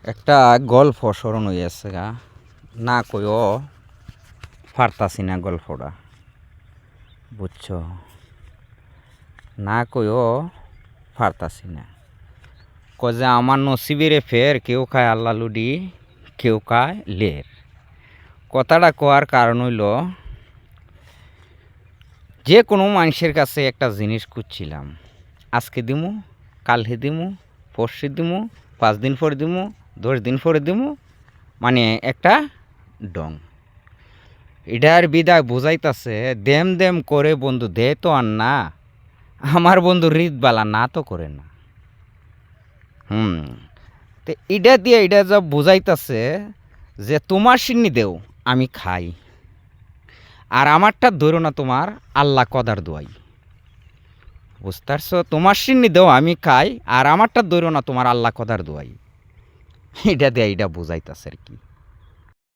একটা গল্প স্মরণ হইয়াছে গা না কইও পারতাছি না গল্পটা বুঝছ না কইও পারতাছি না যে আমার নসিবেরে ফের কেউ খায় আল্লাহ লুডি কেউ খায় লের কথাটা কোয়ার কারণ হইল যে কোনো মানুষের কাছে একটা জিনিস খুঁজছিলাম আজকে দিমু কালকে দিমু পরশু দিমু 5 দিন পরে দিমু 10 দিন পরে দিমু মানে একটা ডং এটার বিদায় বুঝাইতাছে দেম দেম করে বন্ধু দে তো আর না আমার বন্ধু হৃদবালা না তো করে না তো এটা দিয়ে এটা যা বুঝাইতাছে যে তোমার সিন্নি দেও আমি খাই আর আমারটা ধরো না তোমার আল্লাহ কদার দোয়াই বুঝতে পারছো তোমার সিন্নি দেও আমি খাই আর আমারটা ধরো না তোমার আল্লাহ কদার দোয়াই এটা দিয়ে এটা বুঝাইতাছে আর কি।